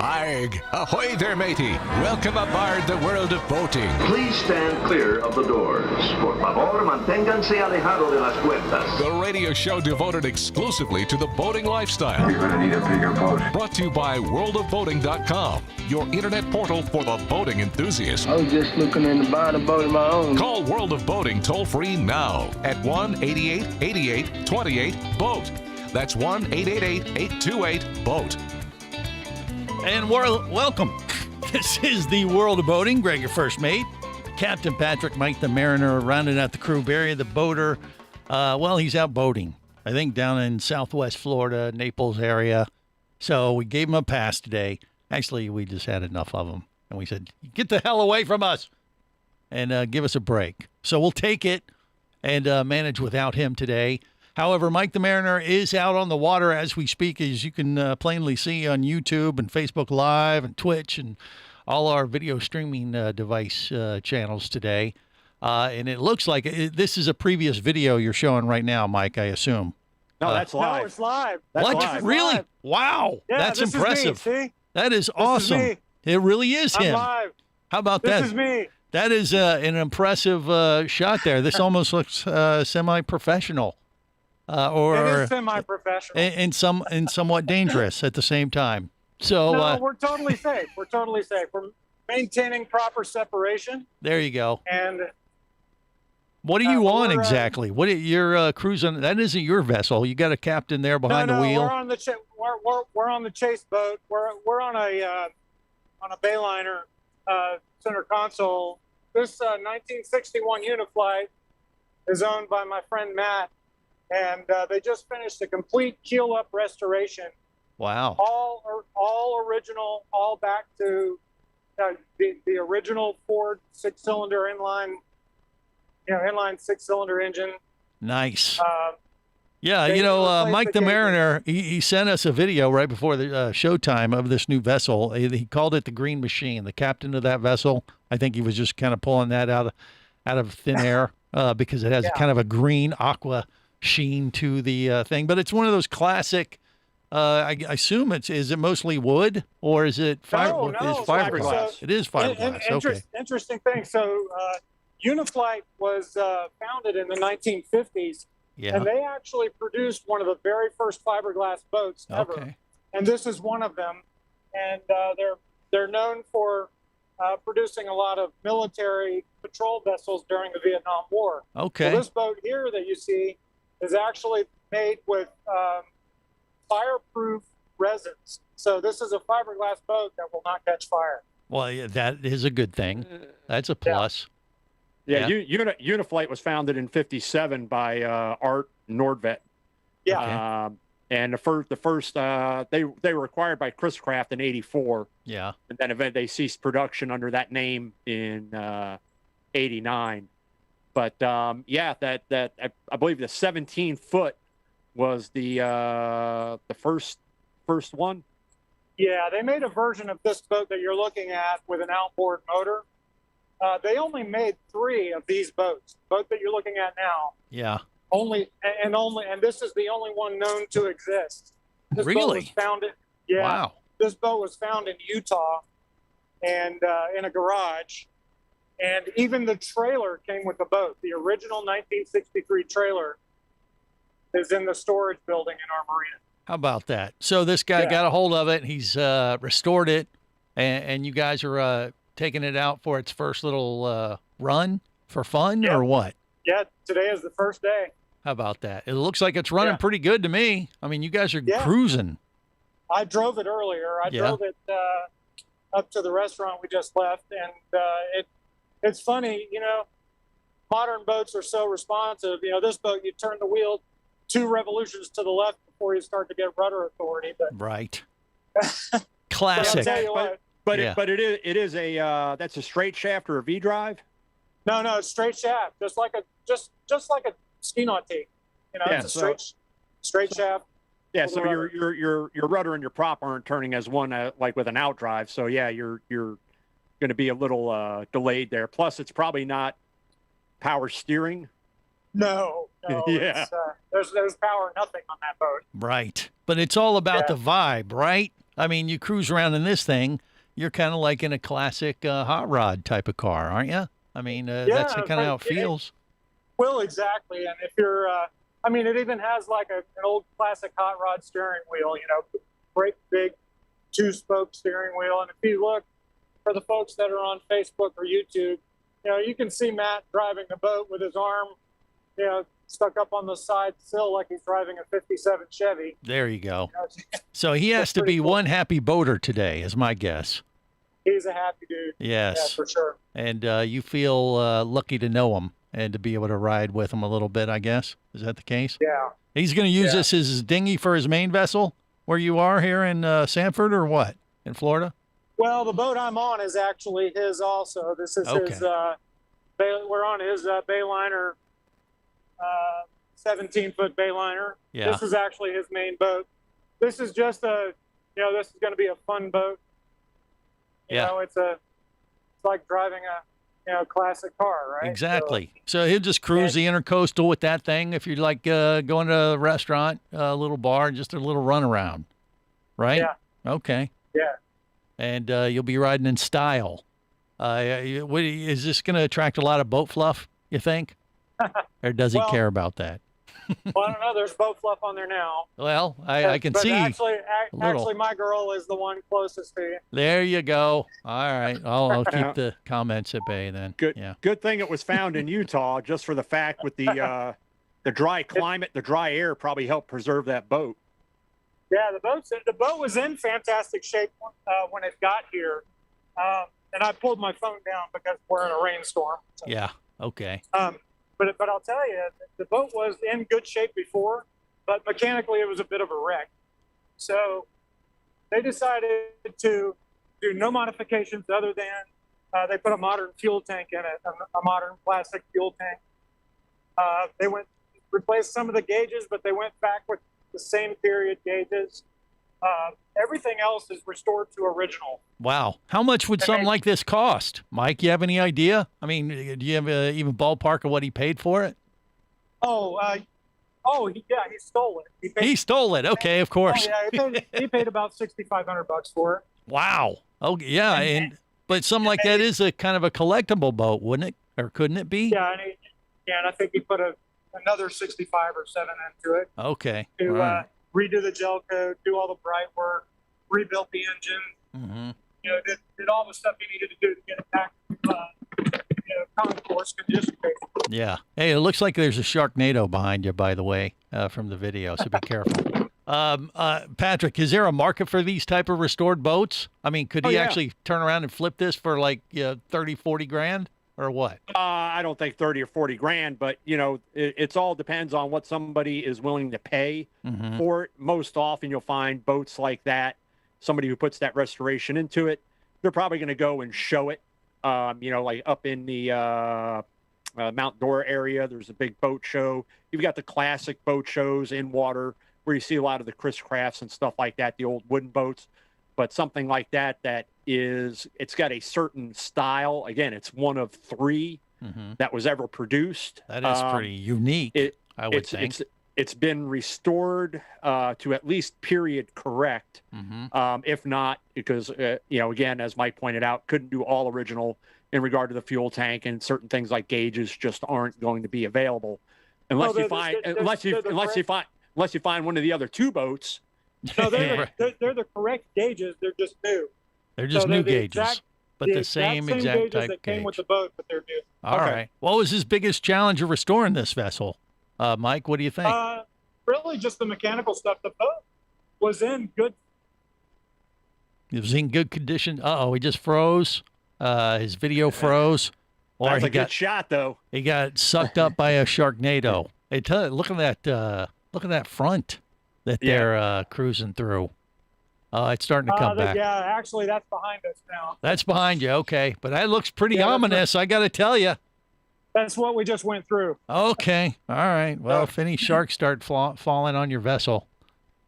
Aye, ahoy there, matey. Welcome aboard the world of boating. Please stand clear of the doors. Por favor, manténganse alejado de las puertas. The radio show devoted exclusively to the boating lifestyle. You're gonna need a bigger boat. Brought to you by worldofboating.com, your internet portal for the boating enthusiast. I was just looking into buying a boat of my own. Call World of Boating toll-free now at 1-8888-28-BOAT. That's 1-888-828-BOAT. And welcome. This is the World of Boating. Greg, your first mate. Captain Patrick, Mike the Mariner, rounding out the crew. Barry the boater. Well, he's out boating, I think down in Southwest Florida, Naples area. So we gave him a pass today. Actually, we just had enough of him. And we said, get the hell away from us and give us a break. So we'll take it and manage without him today. However, Mike the Mariner is out on the water as we speak, as you can plainly see on YouTube and Facebook Live and Twitch and all our video streaming device channels today. And it looks like this is a previous video you're showing right now, Mike, I assume. No, that's live. No, it's live. That's what? Live. Really? Live. Wow. Yeah, that's this impressive. Is me, see? That is awesome. Is me. It really is him. I'm live. How about this that? This is me. That is an impressive shot there. This almost looks semi-professional. It is semi-professional. And somewhat dangerous at the same time. So no, we're totally safe. We're totally safe. We're maintaining proper separation. There you go. And what are you on exactly? What you're cruising? That isn't your vessel. You got a captain there behind the wheel. We're on the we're on the chase boat. We're on a Bayliner center console. This 1961 Uniflight is owned by my friend Matt. And they just finished a complete keel-up restoration. Wow! All original, all back to the original Ford six-cylinder inline six-cylinder engine. Nice. Yeah, Mike the Mariner, he sent us a video right before the showtime of this new vessel. He called it the Green Machine. The captain of that vessel, I think he was just kind of pulling that out of thin air because it has kind of a green aqua sheen to the thing, but it's one of those classic. I assume is it mostly wood or is it fiberglass? No, fiberglass. It is fiberglass. Okay. Interesting thing. So, Uniflight was founded in the 1950s, and they actually produced one of the very first fiberglass boats ever. Okay. And this is one of them. And they're known for producing a lot of military patrol vessels during the Vietnam War. Okay. So this boat here that you see is actually made with fireproof resins. So this is a fiberglass boat that will not catch fire. Well, yeah, that is a good thing. That's a plus. Yeah, Uniflight was founded in '57 by Art Nordvet. Yeah. And the first they were acquired by Chris Craft in '84. Yeah. And then they ceased production under that name in '89. But I believe the 17-foot was the first one. Yeah, they made a version of this boat that you're looking at with an outboard motor. They only made 3 of these boats. The boat that you're looking at now. Yeah. And this is the only one known to exist. This really? Boat was found yeah. Wow. This boat was found in Utah, and in a garage. And even the trailer came with the boat. The original 1963 trailer is in the storage building in our marina. How about that? So this guy got a hold of it. He's restored it, and you guys are taking it out for its first little run for fun or what? Yeah, today is the first day. How about that? It looks like it's running pretty good to me. I mean, you guys are cruising. I drove it earlier. I drove it up to the restaurant we just left, and it's funny, modern boats are so responsive. This boat, you turn the wheel 2 revolutions to the left before you start to get rudder authority. But right. Classic. But it is a that's a straight shaft or a V drive. No, it's straight shaft, just like a ski nautique. It's a straight shaft. Yeah, so your rudder and your prop aren't turning as one like with an out drive. So yeah, you're going to be a little delayed there. Plus, it's probably not power steering. No, No, Yeah. there's power nothing on that boat. Right. But it's all about Yeah. the vibe, right? I mean, you cruise around in this thing, you're kind of like in a classic hot rod type of car, aren't you? I mean, that's kind of how it feels. Well, exactly. And if you're, I mean, it even has like an old classic hot rod steering wheel, great big 2-spoke steering wheel. And if you look for the folks that are on Facebook or YouTube, you can see Matt driving the boat with his arm, stuck up on the side sill like he's driving a 57 Chevy. There you go. So he has to be cool. one happy boater today, is my guess. He's a happy dude. Yes. Yeah, for sure. And you feel lucky to know him and to be able to ride with him a little bit, I guess. Is that the case? Yeah. He's going to use this as his dinghy for his main vessel where you are here in Sanford or what? In Florida? Well, the boat I'm on is actually his also. This is his, we're on his Bayliner, 17-foot Bayliner. Yeah. This is actually his main boat. This is just this is going to be a fun boat. You know, it's like driving a classic car, right? Exactly. So he'll just cruise the intercoastal with that thing. If you're like going to a restaurant, a little bar, just a little run around, right? Yeah. Okay. Yeah. And you'll be riding in style. Is this going to attract a lot of boat fluff, you think? Or does he care about that? Well, I don't know. There's boat fluff on there now. Well, I can see. Actually, my girl is the one closest to you. There you go. All right. I'll keep the comments at bay then. Good. Yeah. Good thing it was found in Utah, just for the fact with the dry climate, the dry air probably helped preserve that boat. Yeah, the boat was in fantastic shape when it got here, and I pulled my phone down because we're in a rainstorm. So. Yeah. Okay. But I'll tell you, the boat was in good shape before, but mechanically it was a bit of a wreck. So they decided to do no modifications other than they put a modern fuel tank in it, a modern plastic fuel tank. They replaced some of the gauges, but they went back with the same period gauges. Everything else is restored to original. Wow. How much would something like this cost? Mike, you have any idea? I mean, do you have even ballpark of what he paid for it? He stole it. He stole it. Okay, of course. Oh, yeah, he paid about $6,500 for it. Wow. Oh, yeah. But something like that is a kind of a collectible boat, wouldn't it? Or couldn't it be? Yeah, and I think he put another 65 or 7 into it. Okay. To redo the gel coat, do all the bright work, rebuilt the engine. Mm-hmm. Did all the stuff he needed to do to get it back concourse condition. Yeah. Hey, it looks like there's a Sharknado behind you, by the way, from the video, so be careful. Patrick, is there a market for these type of restored boats? I mean, could he actually turn around and flip this for like 30, 40 grand or what? I don't think 30 or 40 grand, but it's all depends on what somebody is willing to pay for it. Most often you'll find boats like that, somebody who puts that restoration into it, they're probably going to go and show it. Like up in the Mount Dora area, there's a big boat show. You've got the classic boat shows in water where you see a lot of the Chris Crafts and stuff like that, the old wooden boats. But something like that, it's got a certain style. Again, it's one of 3 that was ever produced. That is pretty unique, I would think. It's been restored to at least period correct. If not, because, again, as Mike pointed out, couldn't do all original in regard to the fuel tank, and certain things like gauges just aren't going to be available unless you find one of the other 2 boats. No, they're the correct gauges. They're just new. They're just new gauges, but the same exact gauges type that gauge. came with the boat, but they're new. All right. What was his biggest challenge of restoring this vessel? Mike, what do you think? Really just the mechanical stuff. The boat was in good. It was in good condition. He just froze. His video froze. Or That's a good shot, though. He got sucked up by a Sharknado. Hey, look at that front that they're cruising through. It's starting to come back. Yeah, actually, that's behind us now. That's behind you, okay. But that looks pretty ominous, I got to tell you. That's what we just went through. Okay, all right. Well, if any sharks start falling on your vessel,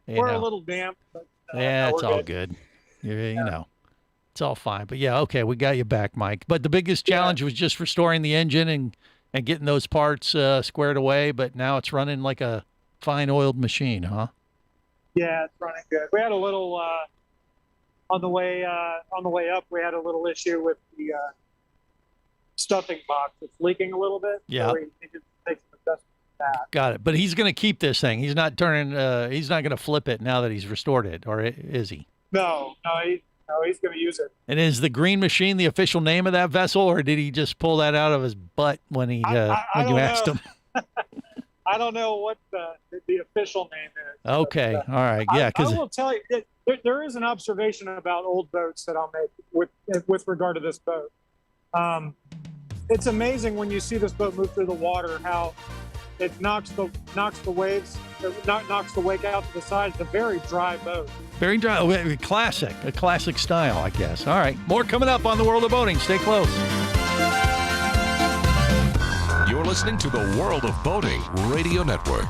we're a little damp. But, it's all good. You know, it's all fine. But yeah, okay, we got you back, Mike. But the biggest challenge was just restoring the engine and getting those parts squared away, but now it's running like a fine oiled machine, huh? Yeah, it's running good. We had a little on the way up. We had a little issue with the stuffing box. It's leaking a little bit. Yeah. So we needed to take some adjustments to that. Got it. But he's going to keep this thing. He's not turning. He's not going to flip it now that he's restored it, or is he? No, he's going to use it. And is the green machine the official name of that vessel, or did he just pull that out of his butt when he when you asked him? I don't know what the official name is. Okay, but, all right, yeah. I will tell you that there is an observation about old boats that I'll make with regard to this boat. It's amazing when you see this boat move through the water how it knocks the waves, knocks the wake out to the side. It's a very dry boat. Very dry, a classic style, I guess. All right, more coming up on the World of Boating. Stay close. You're listening to the World of Boating Radio Network.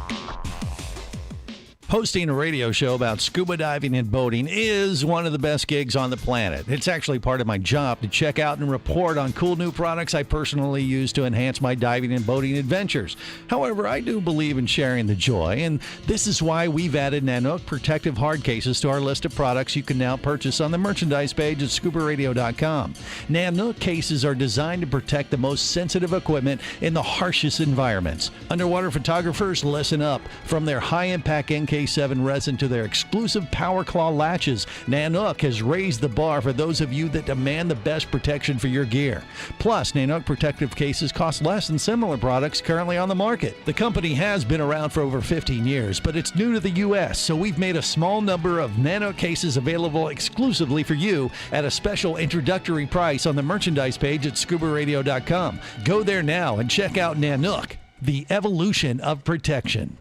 Hosting a radio show about scuba diving and boating is one of the best gigs on the planet. It's actually part of my job to check out and report on cool new products I personally use to enhance my diving and boating adventures. However, I do believe in sharing the joy, and this is why we've added Nanook protective hard cases to our list of products you can now purchase on the merchandise page at scubaradio.com. Nanook cases are designed to protect the most sensitive equipment in the harshest environments. Underwater photographers, listen up. From their high-impact NK7 resin to their exclusive Power Claw latches, Nanook has raised the bar for those of you that demand the best protection for your gear. Plus, Nanook protective cases cost less than similar products currently on the market. The company has been around for over 15 years, but it's new to the U.S., so we've made a small number of Nanook cases available exclusively for you at a special introductory price on the merchandise page at scubaradio.com. Go there now and check out Nanook, the evolution of protection.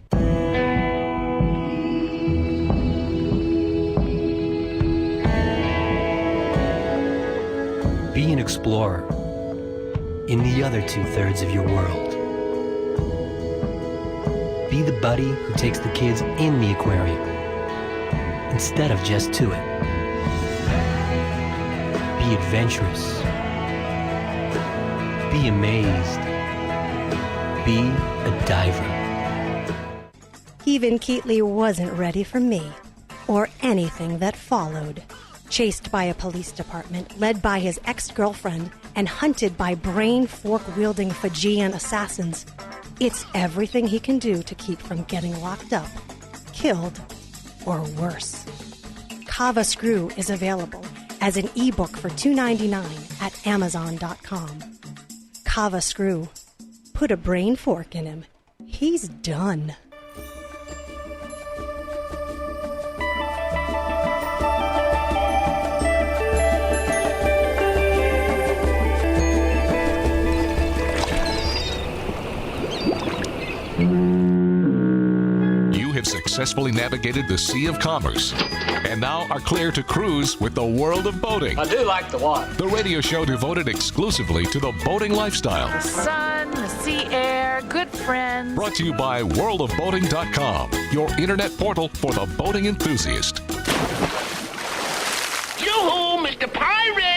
Be an explorer in the other 2/3 of your world. Be the buddy who takes the kids in the aquarium instead of just to it. Be adventurous. Be amazed. Be a diver. Even Keatley wasn't ready for me, or anything that followed. Chased by a police department, led by his ex-girlfriend, and hunted by brain fork-wielding Fijian assassins, it's everything he can do to keep from getting locked up, killed, or worse. Kava Screw is available as an ebook for $2.99 at Amazon.com. Kava Screw. Put a brain fork in him. He's done. You have successfully navigated the Sea of Commerce and now are clear to cruise with the World of Boating. I do like the water. The radio show devoted exclusively to the boating lifestyle. The sun, the sea air, good friends. Brought to you by worldofboating.com, your internet portal for the boating enthusiast. Yoo-hoo, Mr. Pirate!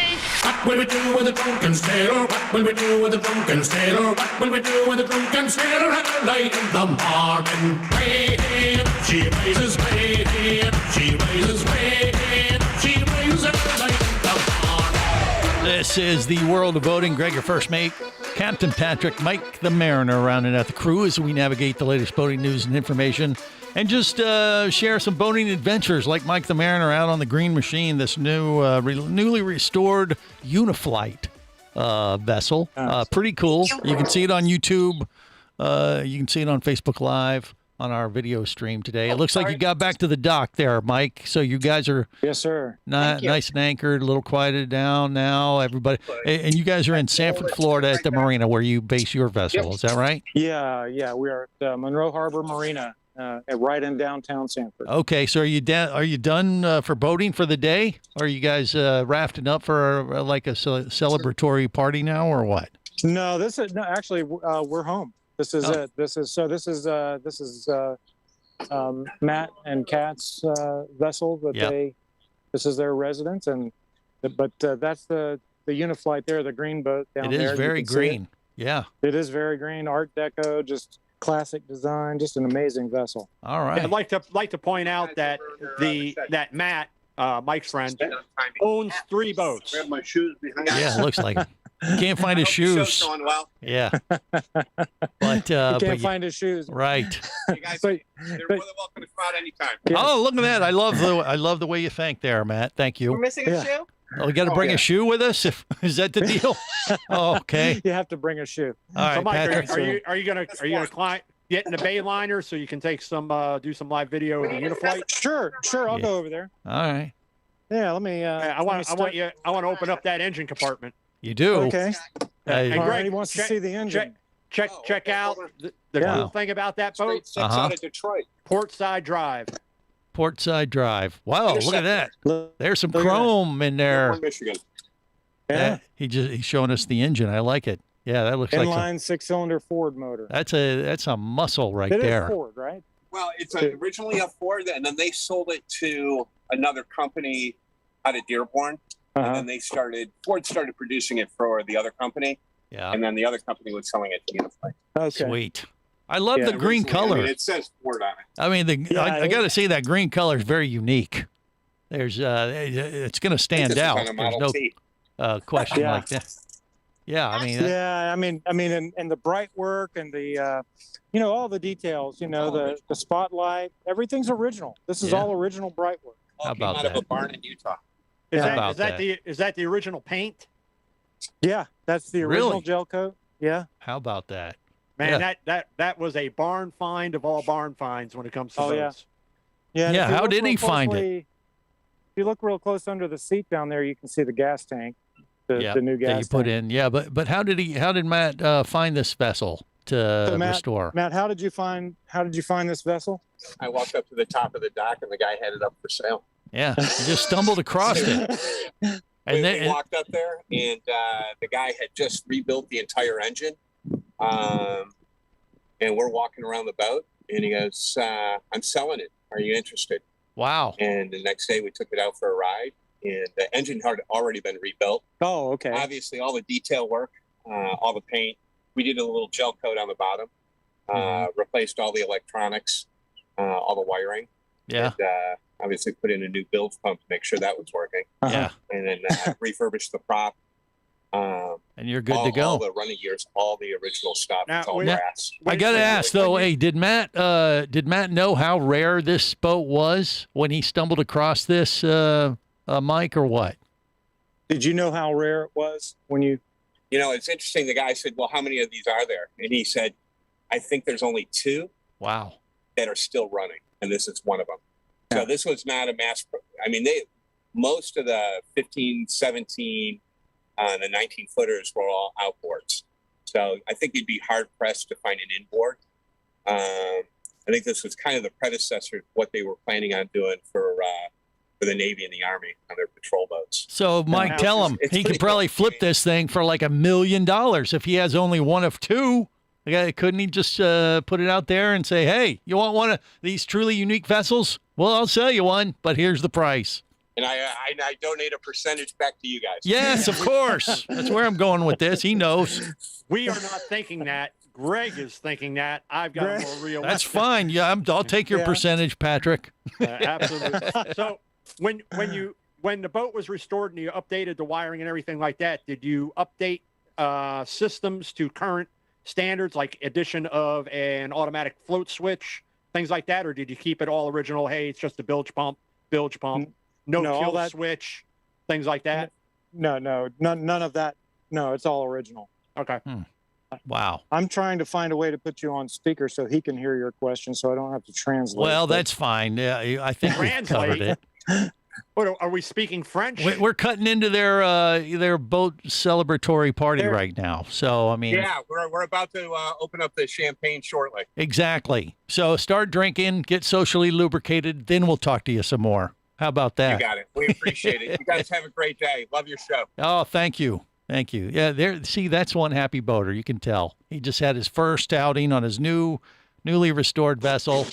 What will we do with a drunken sailor? What will we do with a drunken sailor? What will we do with a drunken sailor early in the morning? Way in, she raises, way in, she raises, way in, she raises early in the morning. This is the World of Boating. Greg, your first mate. Captain Patrick, Mike the Mariner, rounding out the crew as we navigate the latest boating news and information. And just share some boating adventures like Mike the Mariner out on the Green Machine, this new, newly restored Uniflight vessel. Pretty cool. You can see it on YouTube. You can see it on Facebook Live on our video stream today. It looks like you got back to the dock there, Mike. So you guys are Yes, sir. nice and anchored, a little quieted down now. Everybody, and you guys are in Sanford, Florida, at the marina where you base your vessel. Is that right? Yeah. We are at Monroe Harbor Marina, right in downtown Sanford. Okay, so are you done for boating for the day? Or are you guys rafting up for like a celebratory party now, or what? No, actually, we're home. This is it. This is Matt and Kat's vessel that this is their residence, but that's the Uniflight there, the green boat down there. It is very green. Yeah. It is very green, Art Deco, just classic design, just an amazing vessel. All right. I'd like to point out that that Matt, Mike's friend, owns 3 boats. Grab my shoes behind Yeah, it looks like it. Can't find his shoes. going well. Yeah. But He can't find his shoes. right. You guys, So, they're but- more than welcome to come out anytime. Yeah. Oh, look at that. I love the way you think there, Matt. Thank you. missing Yeah. shoe? Oh, we got to bring a shoe with us? Is that the deal? Oh, okay. You have to bring a shoe. All right, So, Mike, Patrick. are you gonna climb, get in the bay liner so you can take some do some live video of the Uniflight? Sure. I'll go over there. All right. Yeah, let me. I want to open up that engine compartment. You do? Okay. Hey, All right, Greg, he wants to check- see the engine. Check out the Yeah. cool thing about that boat. Out of Detroit. Portside Drive. Portside Drive. Wow, look at that. Look, There's some Look at that. chrome in there. Michigan. yeah. He's showing us the engine. I like it. Yeah, that looks like Inline 6-cylinder Ford motor. that's a muscle right It is there. Ford, right? Well, it's originally a Ford, and then they sold it to another company out of Dearborn. And then Ford started producing it for the other company, Yeah. and then the other company was selling it to Uniflight. Okay. Sweet. I love Yeah, the green color. it says Ford on it. I mean, Yeah, I got to say that green color is very unique. There's it's going to stand This is out. on a There's Model no T. question Yeah. like that. Yeah, I mean, Yeah, I mean, and the bright work and the, all the details. The spotlight, everything's original. This is Yeah. all original bright work. How Came about out of that? a barn in Utah. Is How that, about is that that? the is that the original paint? Yeah, that's the original Really? gel coat. Yeah. how about that? Man, Yeah. that was a barn find of all barn finds when it comes to Oh, yeah. boats. Yeah. and Yeah, if you how look did real he find it? closely- If you look real close under the seat down there, you can see the gas tank, the new gas that you put tank. in. Yeah, but how did Matt find this vessel to So, Matt, restore? Matt, how did you find this vessel? I walked up to the top of the dock, and the guy had it up for sale. Yeah, he just stumbled across it. We then walked up there, and the guy had just rebuilt the entire engine. And we're walking around the boat, and he goes, I'm selling it. Are you interested? wow. And the next day we took it out for a ride, and the engine had already been rebuilt. Oh, okay. Obviously, all the detail work, all the paint. We did a little gel coat on the bottom, replaced all the electronics, all the wiring. Yeah. And, obviously put in a new bilge pump to make sure that was working. Yeah. And then refurbished the prop. And you're good all, to go. All the running gears, all the original stuff. Now, it's all when- brass. I got to ask though, hey, did Matt know how rare this boat was when he stumbled across this, Mike, or what? Did you know how rare it was when you? You know, it's interesting. The guy said, well, how many of these are there? And he said, I think there's only 2 Wow. that are still running. And this is one of them. So this was not a mass. I mean, most of the 15, 17, the 19 footers were all outboards. So I think you'd be hard pressed to find an inboard. I think this was kind of the predecessor to what they were planning on doing for the Navy and the Army on their patrol boats. So, Mike, tell him It's he could pretty probably cool. flip this thing for like $1 million if he has only one of 2. The guy, couldn't he just put it out there and say, hey, you want one of these truly unique vessels? Well, I'll sell you one, but here's the price. And I donate a percentage back to you guys. Yes, of course. That's where I'm going with this. He knows. We are not thinking that. Greg is thinking that. I've got a more realistic. That's fine. Yeah, I'll take your percentage, Patrick. Absolutely. So when the boat was restored and you updated the wiring and everything like that, did you update systems to current standards, like addition of an automatic float switch, things like that, or did you keep it all original? Hey, it's just a bilge pump, no all kill that- switch, things like that. No, none of that. No, it's all original. Okay. Wow. I'm trying to find a way to put you on speaker so he can hear your question, so I don't have to translate. Well, but- that's fine. Yeah, I think we've covered Translate. it. What are we speaking French? We're cutting into their boat celebratory party right now. So, I mean, Yeah, we're about to open up the champagne shortly. exactly. So start drinking, get socially lubricated, then we'll talk to you some more. How about that? You got it. We appreciate it. You guys have a great day. Love your show. Oh, thank you. Thank you. Yeah, there. See, that's one happy boater. You can tell. He just had his first outing on his newly restored vessel.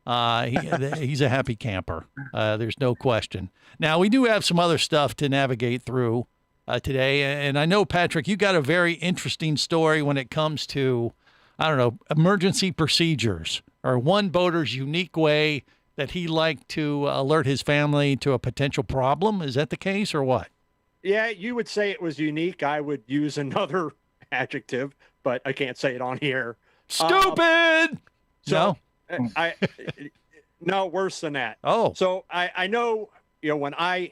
He's a happy camper. There's no question. Now, we do have some other stuff to navigate through today. And I know, Patrick, you got a very interesting story when it comes to, I don't know, emergency procedures or one boater's unique way that he liked to alert his family to a potential problem. Is that the case or what? Yeah, you would say it was unique. I would use another adjective, but I can't say it on here. Stupid! No, worse than that. Oh. So I know, when I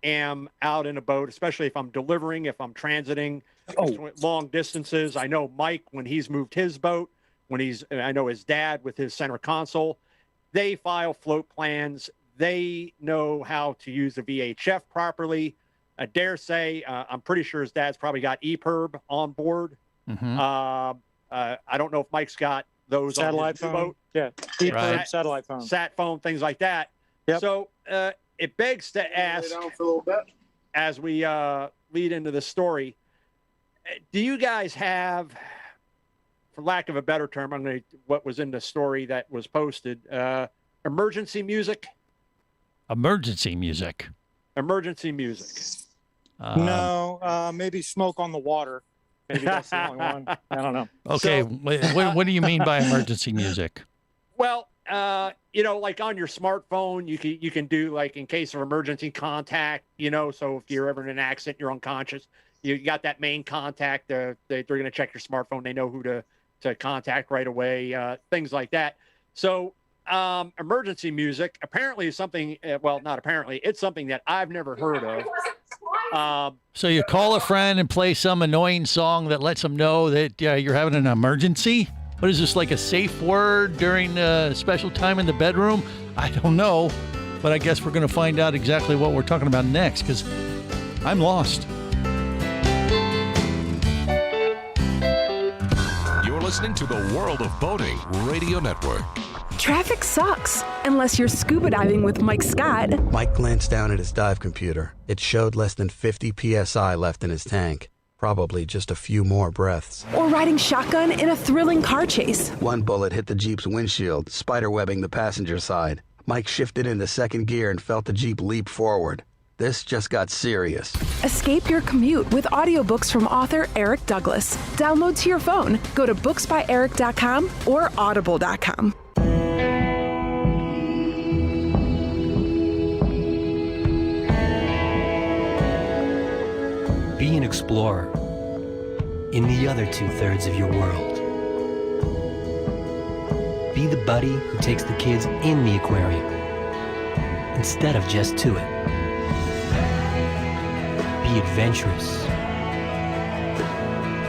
am out in a boat, especially if I'm delivering, if I'm transiting long distances, I know Mike, when he's moved his boat, I know his dad with his center console, they file float plans. They know how to use a VHF properly. I dare say, I'm pretty sure his dad's probably got EPIRB on board. Mm-hmm. I don't know if Mike's got those satellite on his phone. boat. Yeah, right. Satellite phone. Sat phone, things like that. Yep. So it begs to ask, as we lead into the story, do you guys have, for lack of a better term, what was in the story that was posted, emergency music? Emergency music. Emergency music. No, maybe Smoke on the Water. Maybe that's the only one. I don't know. Okay, what do you mean by emergency music? Well, like on your smartphone, you can do, like, in case of emergency contact, so if you're ever in an accident, you're unconscious, you got that main contact, they're going to check your smartphone. They know who to contact right away, things like that. So emergency music apparently is something, not apparently, it's something that I've never heard of. So you call a friend and play some annoying song that lets them know that you're having an emergency? What is this, like a safe word during a special time in the bedroom? I don't know, but I guess we're going to find out exactly what we're talking about next, because I'm lost. You're listening to the World of Boating Radio Network. Traffic sucks, unless you're scuba diving with Mike Scott. Mike glanced down at his dive computer. It showed less than 50 psi left in his tank. Probably just a few more breaths. Or riding shotgun in a thrilling car chase. One bullet hit the Jeep's windshield, spiderwebbing the passenger side. Mike shifted into second gear and felt the Jeep leap forward. This just got serious. Escape your commute with audiobooks from author Eric Douglas. Download to your phone. Go to booksbyeric.com or audible.com. Be an explorer in the other 2/3 of your world. Be the buddy who takes the kids in the aquarium instead of just to it. Be adventurous.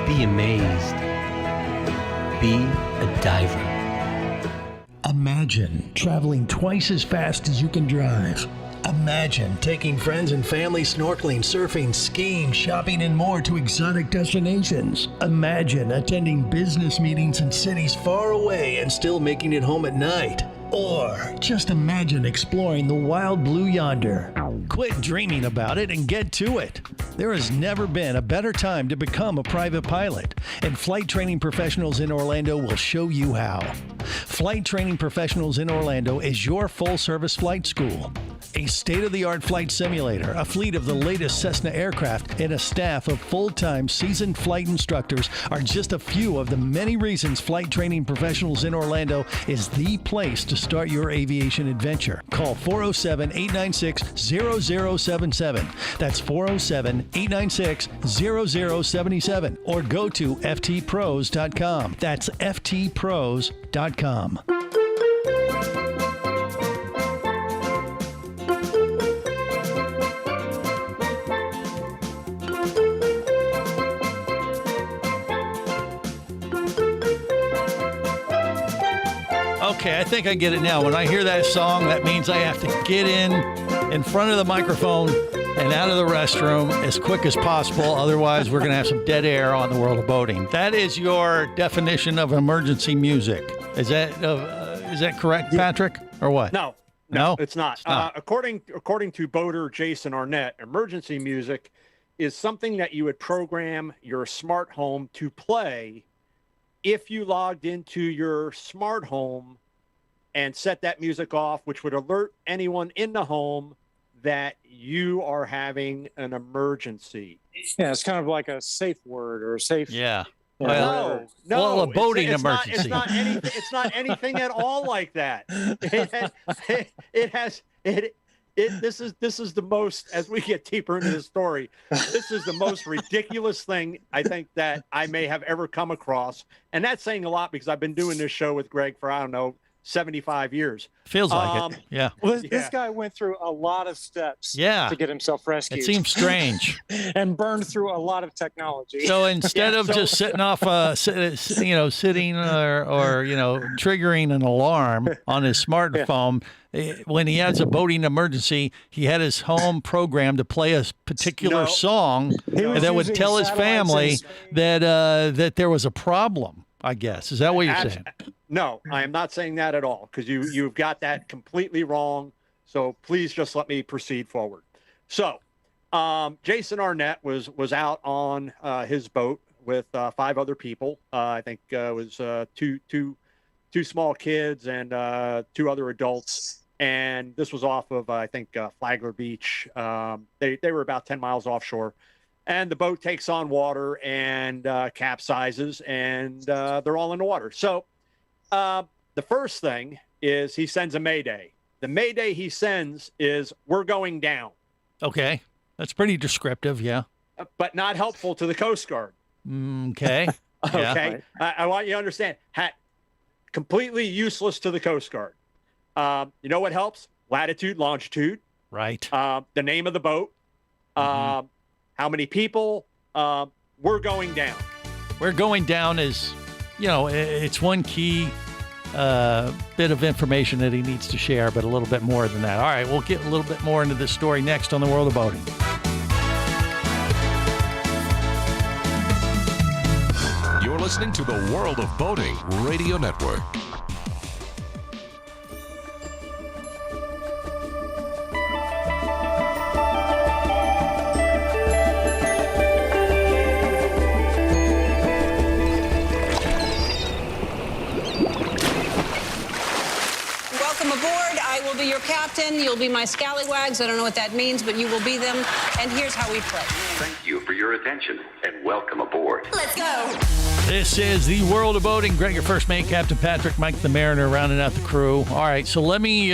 Be amazed. Be a diver. Imagine traveling twice as fast as you can drive. Imagine taking friends and family snorkeling, surfing, skiing, shopping, and more to exotic destinations. Imagine attending business meetings in cities far away and still making it home at night. Or just imagine exploring the wild blue yonder. Quit dreaming about it and get to it. There has never been a better time to become a private pilot, and Flight Training Professionals in Orlando will show you how. Flight Training Professionals in Orlando is your full-service flight school. A state-of-the-art flight simulator, a fleet of the latest Cessna aircraft, and a staff of full-time seasoned flight instructors are just a few of the many reasons Flight Training Professionals in Orlando is the place to start your aviation adventure. Call 407-896-0077. That's 407-896-0077. Or go to ftpros.com. That's ftpros.com. Okay, I think I get it now. When I hear that song, that means I have to get in front of the microphone and out of the restroom as quick as possible. Otherwise, we're going to have some dead air on the World of Boating. That is your definition of emergency music. Is that correct, Patrick, or what? No, it's not. According to boater Jason Arnett, emergency music is something that you would program your smart home to play if you logged into your smart home and set that music off, which would alert anyone in the home that you are having an emergency. Yeah, it's kind of like a safe word or a safe. Yeah. No, well, a boating it's emergency. It's not anything at all like that. This is the most, as we get deeper into the story, this is the most ridiculous thing I think that I may have ever come across. And that's saying a lot because I've been doing this show with Greg for, I don't know, 75 years. Feels like it. Yeah. Well, this guy went through a lot of steps to get himself rescued. It seems strange. And burned through a lot of technology. So instead of just sitting off, sitting or triggering an alarm on his smartphone, when he has a boating emergency, he had his home programmed to play a particular song that would tell his family that there was a problem. I guess. Is that what you're saying? No, I am not saying that at all, because you've got that completely wrong. So please just let me proceed forward. So Jason Arnett was out on his boat with 5 other people. I think it was two small kids and 2 other adults. And this was off of, I think, Flagler Beach. They were about 10 miles offshore. And the boat takes on water and capsizes, and they're all in the water. So the first thing is he sends a mayday. The mayday he sends is, "We're going down." Okay. That's pretty descriptive, yeah. But not helpful to the Coast Guard. Okay. Okay. I want you to understand. Completely useless to the Coast Guard. You know what helps? Latitude, longitude. Right. The name of the boat. How many people? We're going down. We're going down is, it's one key bit of information that he needs to share, but a little bit more than that. All right, we'll get a little bit more into this story next on The World of Boating. You're listening to the World of Boating Radio Network. Captain, you'll be my scallywags. I don't know what that means, but you will be them. And here's how we play. Thank you for your attention and welcome aboard. Let's go. This is the World of Boating. Greg, your first mate, Captain Patrick, Mike the Mariner, rounding out the crew. All right, so let me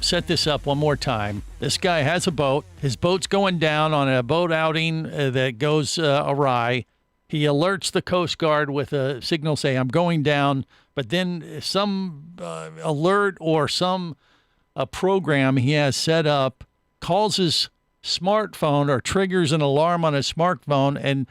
set this up one more time. This guy has a boat. His boat's going down on a boat outing that goes awry. He alerts the Coast Guard with a signal saying, "I'm going down," but then some alert or some a program he has set up calls his smartphone or triggers an alarm on his smartphone and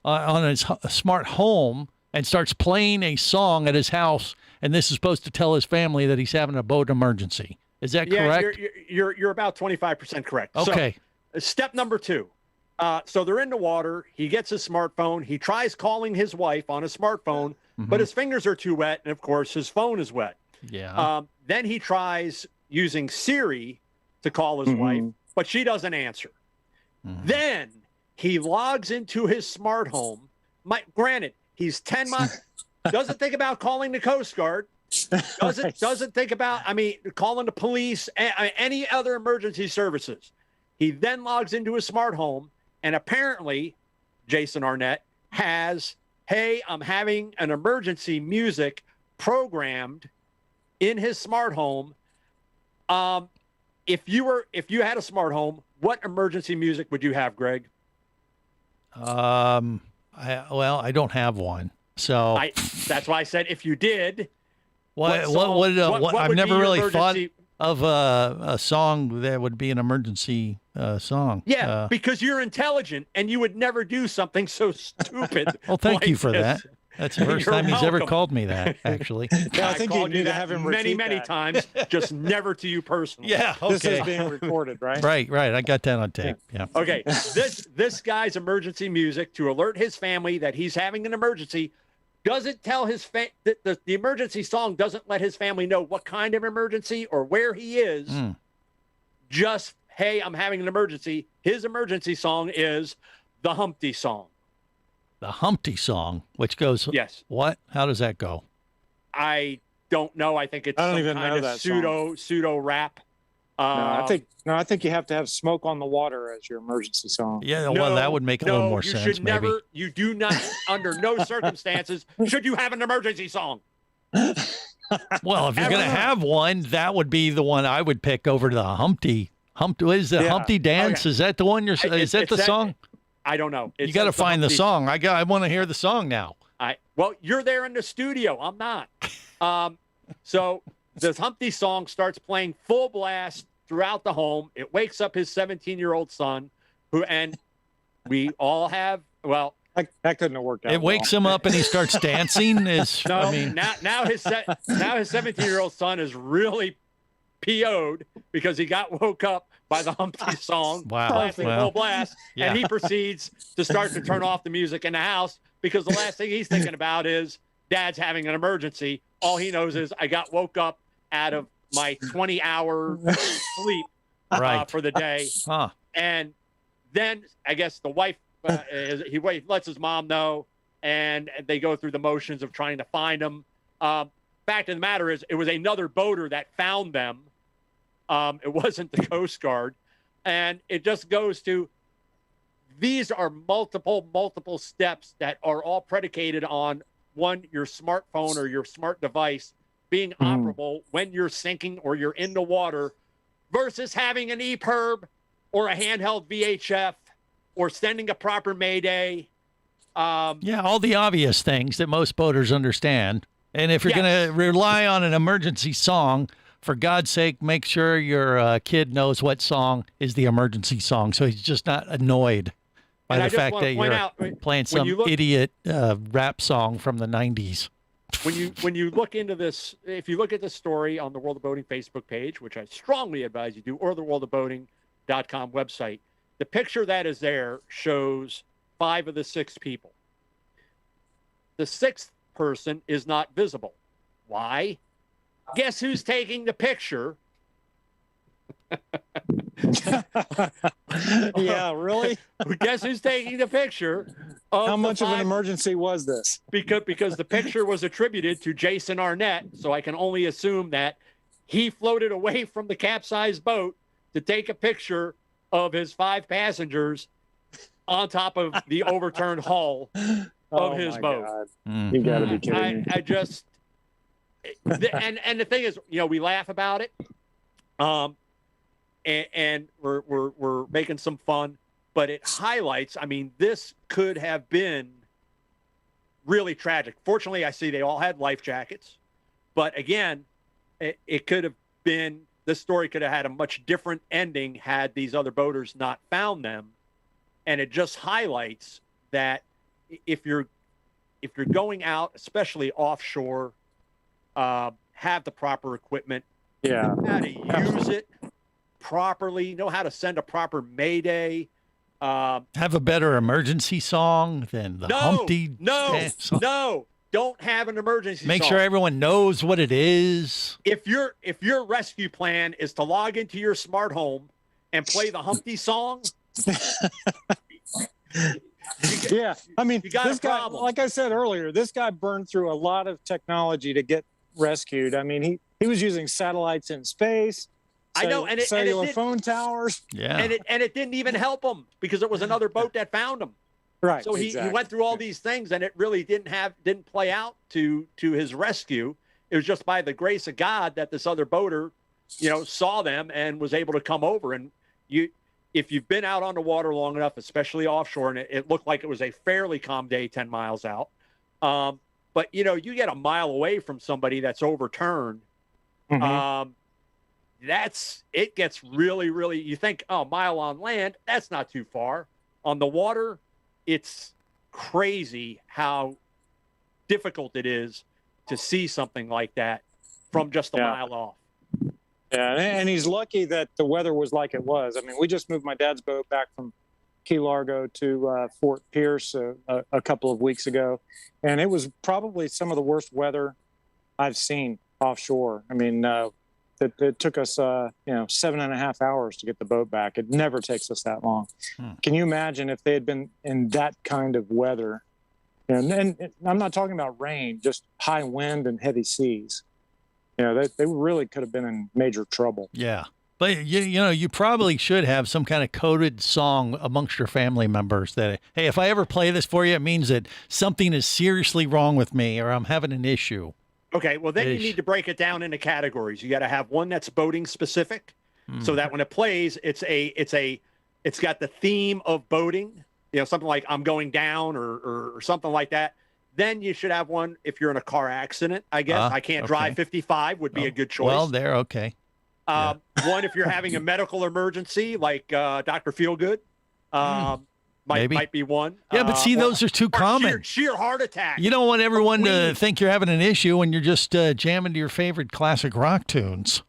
on his smart home and starts playing a song at his house. And this is supposed to tell his family that he's having a boat emergency. Is that correct? You're about 25% correct. Okay. So, step number 2. So they're in the water. He gets his smartphone. He tries calling his wife on his smartphone, but his fingers are too wet. And of course his phone is wet. Yeah. Then he tries using Siri to call his wife, but she doesn't answer. Then he logs into his smart home. Granted, he's 10 miles, doesn't think about calling the Coast Guard, doesn't think about, calling the police, any other emergency services. He then logs into his smart home, and apparently Jason Arnett has, "Hey, I'm having an emergency" music programmed in his smart home. If you had a smart home, what emergency music would you have, Greg? I don't have one, so that's why I said if you did. I've never really thought of a song that would be an emergency song. Yeah, because you're intelligent and you would never do something so stupid. Well, thank you for that. That's the first time he's ever called me that, actually. I think you need to have him many times, just never to you personally. Yeah, okay. This is being recorded, right? Right. I got that on tape. Yeah. Okay. This guy's emergency music to alert his family that he's having an emergency doesn't tell his the emergency song doesn't let his family know what kind of emergency or where he is. Just, "Hey, I'm having an emergency." His emergency song is the Humpty Song. The Humpty Song, which goes, yes. What? How does that go? I don't know. I think it's some kind of pseudo rap. I think you have to have "Smoke on the Water" as your emergency song. Yeah, well, that would make a little more sense. Should never. You do not, under no circumstances, should you have an emergency song. Well, if you're going to have one, that would be the one I would pick over the Humpty. What is the Humpty Dance? Is that the one you're? Is that the song? I don't know. You got to find the song. I want to hear the song now. Well, you're there in the studio. I'm not. So the Humpty Song starts playing full blast throughout the home. It wakes up his 17-year-old son, and we all have, well, that couldn't have worked out. It wakes him up and he starts dancing. Now his 17-year-old son is really PO'd because he got woke up by the Humpty Song. Wow. Full blast. Yeah. And he proceeds to start to turn off the music in the house because the last thing he's thinking about is Dad's having an emergency. All he knows is I got woke up out of my 20-hour sleep for the day. And then I guess the wife, he lets his mom know, and they go through the motions of trying to find him. Fact of the matter is, it was another boater that found them. It wasn't the Coast Guard. And it just goes to, these are multiple steps that are all predicated on, one, your smartphone or your smart device being operable when you're sinking or you're in the water, versus having an EPIRB or a handheld VHF or sending a proper mayday. All the obvious things that most boaters understand. And if you're going to rely on an emergency song, for God's sake, make sure your kid knows what song is the emergency song, so he's just not annoyed by the fact that you're playing some idiot rap song from the 90s. When you look into this, if you look at this story on the World of Boating Facebook page, which I strongly advise you do, or the worldofboating.com website, the picture that is there shows 5 of the 6 people. The 6th person is not visible. Why? Guess who's taking the picture? Yeah, really? Guess who's taking the picture? How much of an emergency was this? Because the picture was attributed to Jason Arnett, so I can only assume that he floated away from the capsized boat to take a picture of his 5 passengers on top of the overturned hull of his boat. God. You got to be kidding me. I just, and the thing is, we laugh about it, and we're making some fun, but it highlights. I mean, this could have been really tragic. Fortunately, I see they all had life jackets, but again, it could have been. This story could have had a much different ending had these other boaters not found them, and it just highlights that if you're going out, especially offshore, have the proper equipment, know how to use it properly, know how to send a proper mayday. Have a better emergency song than the Humpty song. No, don't have an emergency Make song. sure everyone knows what it is. If your rescue plan is to log into your smart home and play the Humpty Song, yeah, I mean, you got this a guy, problem. like I said earlier, this guy burned through a lot of technology to get rescued. I mean, he was using satellites in space. I know, and cellular it phone towers. Yeah, and it didn't even help him because it was another boat that found him. Right. So he went through all these things, and it really didn't play out to his rescue. It was just by the grace of God that this other boater, saw them and was able to come over. And if you've been out on the water long enough, especially offshore, and it looked like it was a fairly calm day 10 miles out. But you get a mile away from somebody that's overturned. Mm-hmm. It gets really, really, you think, a mile on land, that's not too far. On the water, it's crazy how difficult it is to see something like that from just a mile off. Yeah, and he's lucky that the weather was like it was. I mean, we just moved my dad's boat back from Key Largo to Fort Pierce a couple of weeks ago, and it was probably some of the worst weather I've seen offshore. I mean, it took us 7.5 hours to get the boat back. It never takes us that long. Can you imagine if they had been in that kind of weather? And I'm not talking about rain, just high wind and heavy seas. They really could have been in major trouble. Yeah. But you probably should have some kind of coded song amongst your family members that, hey, if I ever play this for you, it means that something is seriously wrong with me or I'm having an issue. Okay, well then you need to break it down into categories. You got to have one that's boating specific, so that when it plays, it's got the theme of boating. Something like I'm going down or something like that. Then you should have one if you're in a car accident. I guess I can't drive 55 would be a good choice. Well, there, okay. One if you're having a medical emergency, like Dr. Feelgood, might be one. Yeah, but see, those are too common. Sheer heart attack. You don't want everyone to think you're having an issue when you're just jamming to your favorite classic rock tunes.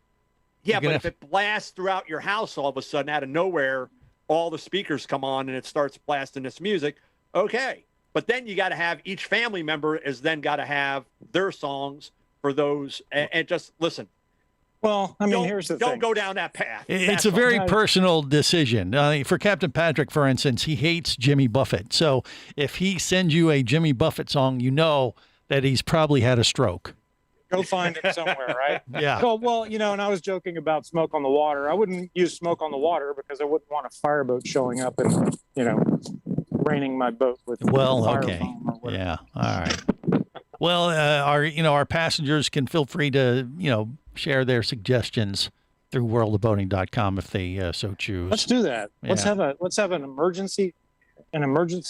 Yeah, but if it blasts throughout your house all of a sudden out of nowhere, all the speakers come on and it starts blasting this music, okay. But then you got to have each family member has then got to have their songs for those and just listen. Well, I mean, here's the thing. Don't go down that path. It's a very personal decision. For Captain Patrick, for instance, he hates Jimmy Buffett. So if he sends you a Jimmy Buffett song, you know that he's probably had a stroke. Go find him somewhere, right? Yeah. Well, and I was joking about Smoke on the Water. I wouldn't use Smoke on the Water because I wouldn't want a fireboat showing up and, raining my boat with okay. Yeah. All right. Well, our passengers can feel free to, share their suggestions through worldofboating.com if they so choose. Let's do that. Yeah. Let's have an emergency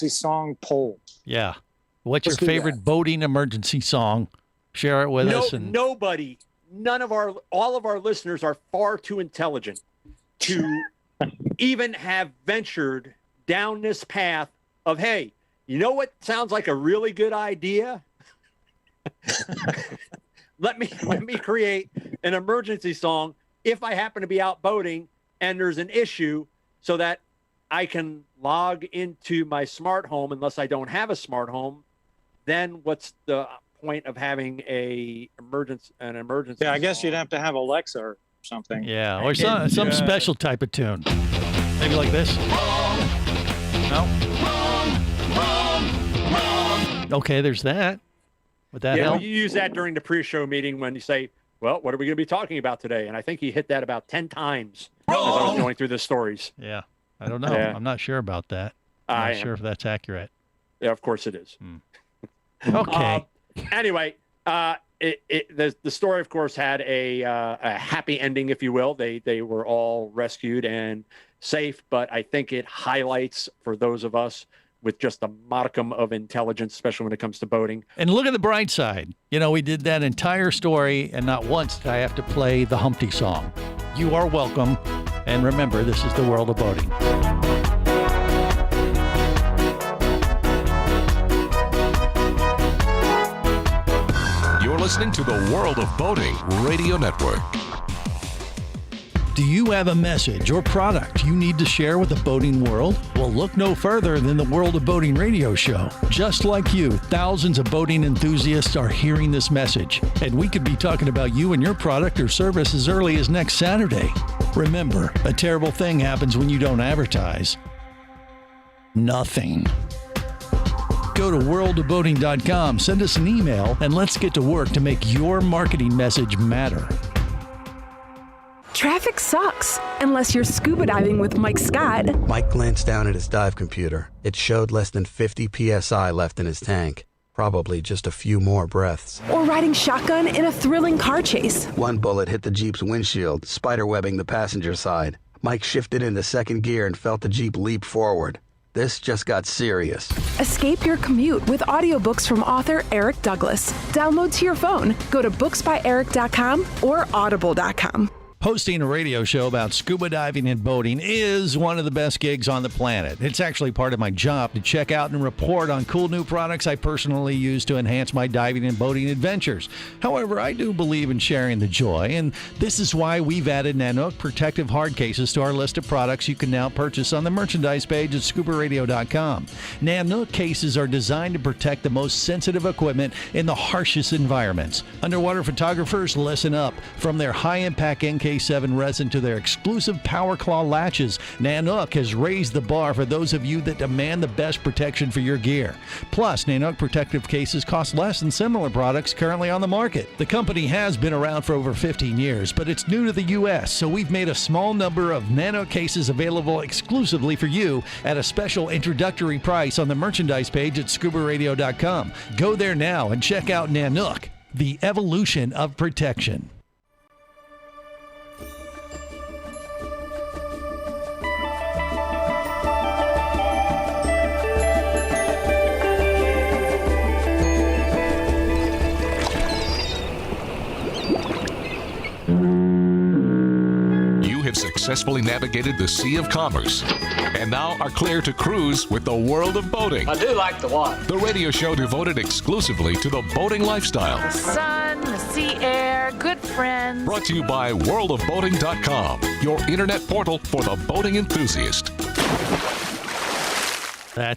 song poll. Yeah. What's your favorite boating emergency song? Share it with us. And all of our listeners are far too intelligent to even have ventured down this path of, hey, you know what sounds like a really good idea? Let me create an emergency song if I happen to be out boating and there's an issue so that I can log into my smart home unless I don't have a smart home. Then what's the point of having an emergency? Yeah, I guess you'd have to have Alexa or something. Yeah, or some special type of tune. Maybe like this. No. Okay, there's that. Would that help? You use that during the pre-show meeting when you say, well, what are we going to be talking about today? And I think he hit that about 10 times as I was going through the stories. Yeah, I don't know. Yeah. I'm not sure about that. I'm not sure if that's accurate. Yeah, of course it is. Okay. Anyway, the story, of course, had a happy ending, if you will. They were all rescued and safe, but I think it highlights for those of us with just a modicum of intelligence, especially when it comes to boating. And look at the bright side. We did that entire story, and not once did I have to play the Humpty Song. You are welcome. And remember, this is the world of boating. You're listening to the World of Boating Radio Network. Do you have a message or product you need to share with the boating world? Well, look no further than the World of Boating radio show. Just like you, thousands of boating enthusiasts are hearing this message, and we could be talking about you and your product or service as early as next Saturday. Remember, a terrible thing happens when you don't advertise. Nothing. Go to worldofboating.com, send us an email, and let's get to work to make your marketing message matter. Traffic sucks, unless you're scuba diving with Mike Scott. Mike glanced down at his dive computer. It showed less than 50 psi left in his tank. Probably just a few more breaths. Or riding shotgun in a thrilling car chase. One bullet hit the Jeep's windshield, spiderwebbing the passenger side. Mike shifted into second gear and felt the Jeep leap forward. This just got serious. Escape your commute with audiobooks from author Eric Douglas. Download to your phone. Go to booksbyeric.com or audible.com. Hosting a radio show about scuba diving and boating is one of the best gigs on the planet. It's actually part of my job to check out and report on cool new products I personally use to enhance my diving and boating adventures. However, I do believe in sharing the joy, and this is why we've added Nanook protective hard cases to our list of products you can now purchase on the merchandise page at scubaradio.com. Nanook cases are designed to protect the most sensitive equipment in the harshest environments. Underwater photographers, listen up. From their high-impact NK K7 resin to their exclusive Power Claw latches, Nanook has raised the bar for those of you that demand the best protection for your gear. Plus, Nanook protective cases cost less than similar products currently on the market. The company has been around for over 15 years, but it's new to the U.S., so we've made a small number of Nanook cases available exclusively for you at a special introductory price on the merchandise page at scubaradio.com. Go there now and check out Nanook, the evolution of protection. You have successfully navigated the Sea of Commerce and now are clear to cruise with the world of boating. I do like the water. The radio show devoted exclusively to the boating lifestyle. The sun, the sea air, good friends. Brought to you by worldofboating.com, your internet portal for the boating enthusiast.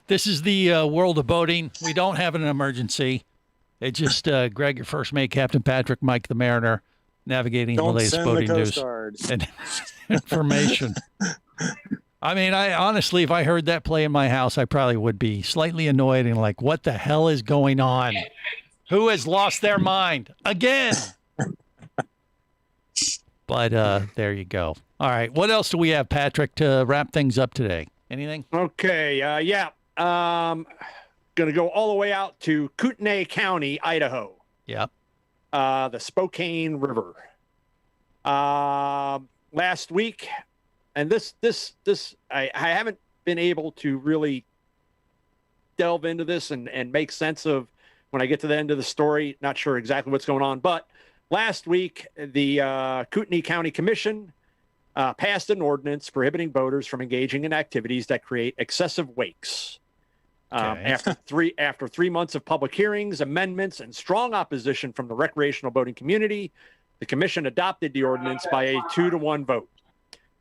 This is the world of boating. We don't have an emergency. It's just Greg, your first mate, Captain Patrick, Mike the Mariner, navigating the latest boating news and information. I mean, I honestly, if I heard that play in my house, I probably would be slightly annoyed and like, what the hell is going on? Who has lost their mind again? But there you go. All right. What else do we have, Patrick, to wrap things up today? Anything? Okay. Going to go all the way out to Kootenai County, Idaho. Yep. The Spokane River. Last week, and this I haven't been able to really delve into this and make sense of when I get to the end of the story. Not sure exactly what's going on, but last week the Kootenai County Commission passed an ordinance prohibiting boaters from engaging in activities that create excessive wakes. After 3 months of public hearings, amendments, and strong opposition from the recreational boating community, the commission adopted the ordinance by a 2-to-1 vote.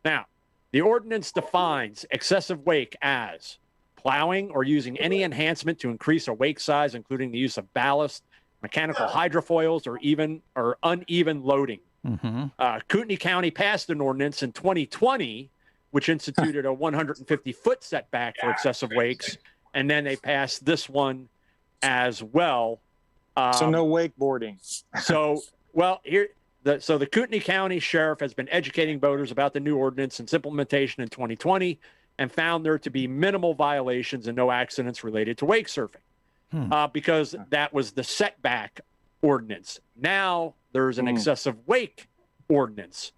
Now, the ordinance defines excessive wake as plowing or using any enhancement to increase a wake size, including the use of ballast, mechanical hydrofoils, or uneven loading. Kootenai County passed an ordinance in 2020, which instituted a 150-foot setback for excessive wakes, and then they passed this one as well. So no wakeboarding. The Kootenai County Sheriff has been educating boaters about the new ordinance and its implementation in 2020 and found there to be minimal violations and no accidents related to wake surfing because that was the setback ordinance. Now there's an excessive wake ordinance.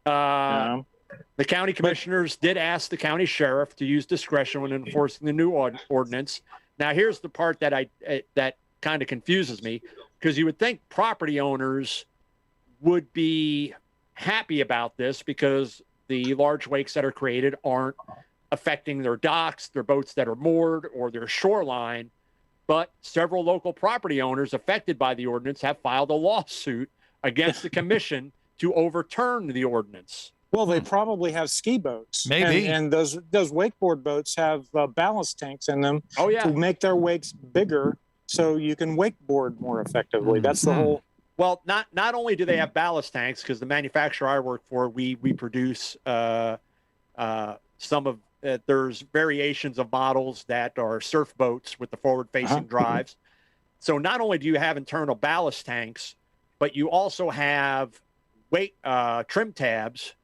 The county commissioners did ask the county sheriff to use discretion when enforcing the new ordinance. Now, here's the part that that kind of confuses me, because you would think property owners would be happy about this because the large wakes that are created aren't affecting their docks, their boats that are moored, or their shoreline. But several local property owners affected by the ordinance have filed a lawsuit against the commission to overturn the ordinance. Well, they probably have ski boats. Maybe. And those wakeboard boats have ballast tanks in them to make their wakes bigger so you can wakeboard more effectively. That's the whole... Well, not only do they have ballast tanks, because the manufacturer I work for, we produce some of... there's variations of models that are surf boats with the forward-facing drives. So not only do you have internal ballast tanks, but you also have trim tabs,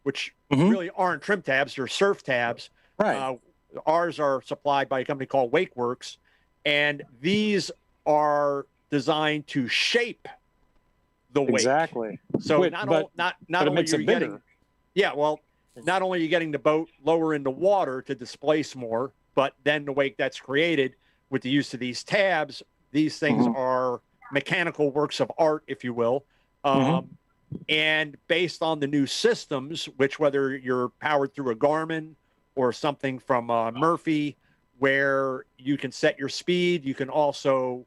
which really aren't trim tabs, they're surf tabs. Right. Ours are supplied by a company called WakeWorks, and these are designed to shape the wake. Exactly. So not only you're getting, not only are you getting the boat lower in the water to displace more, but then the wake that's created with the use of these tabs, these things are mechanical works of art, if you will. And based on the new systems, which whether you're powered through a Garmin or something from Murphy, where you can set your speed, you can also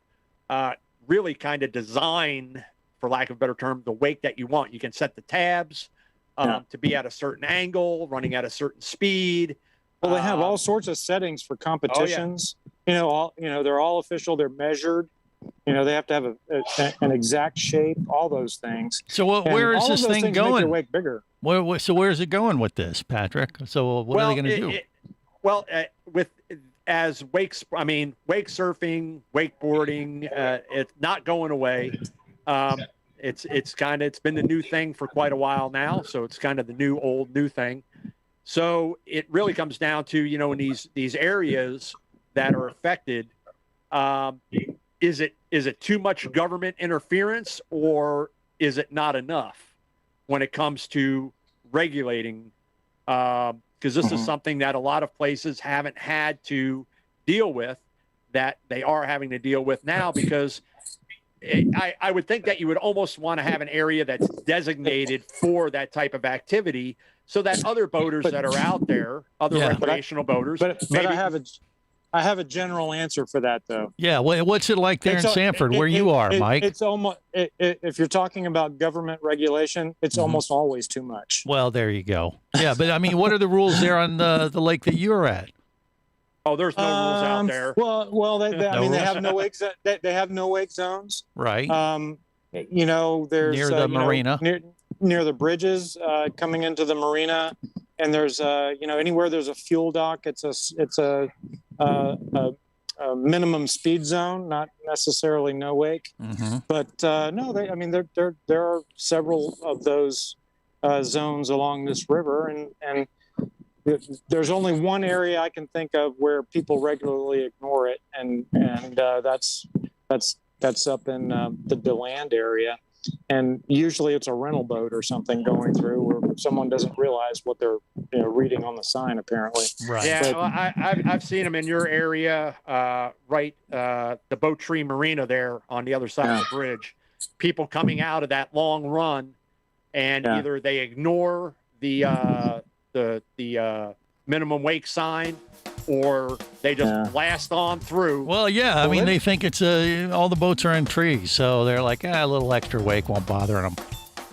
really kind of design, for lack of a better term, the wake that you want. You can set the tabs to be at a certain angle, running at a certain speed. Well, they have all sorts of settings for competitions. They're all official. They're measured. They have to have an exact shape, all those things. So where is this thing going? Make your wake bigger. So where's it going with this, Patrick? So what are they going to do? Wake surfing, wakeboarding, it's not going away. It's been the new thing for quite a while now. So it's kind of the new thing. So it really comes down to, in these areas that are affected, is it too much government interference, or is it not enough when it comes to regulating? Because this is something that a lot of places haven't had to deal with, that they are having to deal with now, because I would think that you would almost want to have an area that's designated for that type of activity, so that other boaters that are out there, recreational boaters. But I have a general answer for that, though. Yeah, what's it like there in Sanford, where you are, Mike? It's almost, if you're talking about government regulation, it's almost always too much. Well, there you go. Yeah, but I mean, what are the rules there on the lake that you're at? Oh, there's no rules out there. Well, they have no wake. They have no wake zones. Right. There's near the marina, near the bridges coming into the marina, and there's anywhere there's a fuel dock, it's a minimum speed zone, not necessarily no wake. But there are several of those zones along this river, and there's only one area I can think of where people regularly ignore it, and that's up in the DeLand area. And usually it's a rental boat or something going through, where someone doesn't realize what they're reading on the sign, apparently. Right. Yeah, I've seen them in your area, the Boat Tree Marina there on the other side of the bridge. People coming out of that long run, and either they ignore the minimum wake sign, or they just blast on through. Well, yeah. I mean, they think it's all the boats are in trees, so they're like, a little extra wake won't bother them.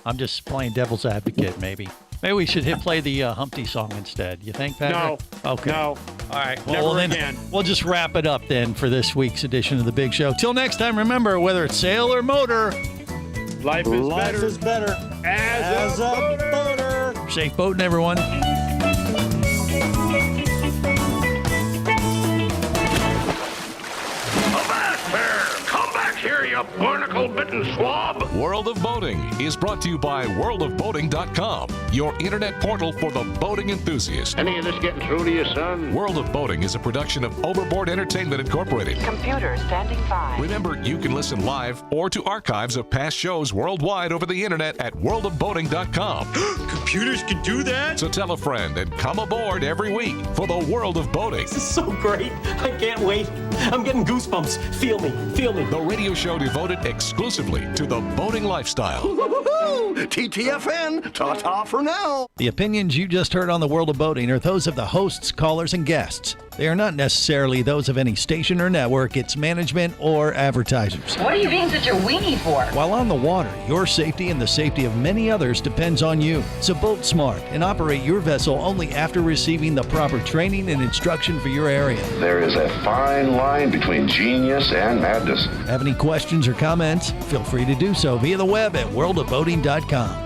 I'm just playing devil's advocate, maybe. Maybe we should play the Humpty Song instead. You think, Patrick? No. Okay. No. All right. Never Then again. We'll just wrap it up then for this week's edition of The Big Show. Till next time, remember, whether it's sail or motor, life is better as a boater. Safe boating, everyone. Here, you barnacle-bitten swab! World of Boating is brought to you by worldofboating.com, your internet portal for the boating enthusiast. Any of this getting through to you, son? World of Boating is a production of Overboard Entertainment Incorporated. Computer standing by. Remember, you can listen live or to archives of past shows worldwide over the internet at worldofboating.com. Computers can do that? So tell a friend and come aboard every week for the World of Boating. This is so great. I can't wait. I'm getting goosebumps. Feel me. The radio show devoted exclusively to the boating lifestyle. TTFN, ta-ta for now. The opinions you just heard on the World of Boating are those of the hosts, callers, and guests. They are not necessarily those of any station or network, its management, or advertisers. What are you being such a weenie for? While on the water, your safety and the safety of many others depends on you. So boat smart and operate your vessel only after receiving the proper training and instruction for your area. There is a fine line between genius and madness. Have any questions or comments? Feel free to do so via the web at worldofboating.com.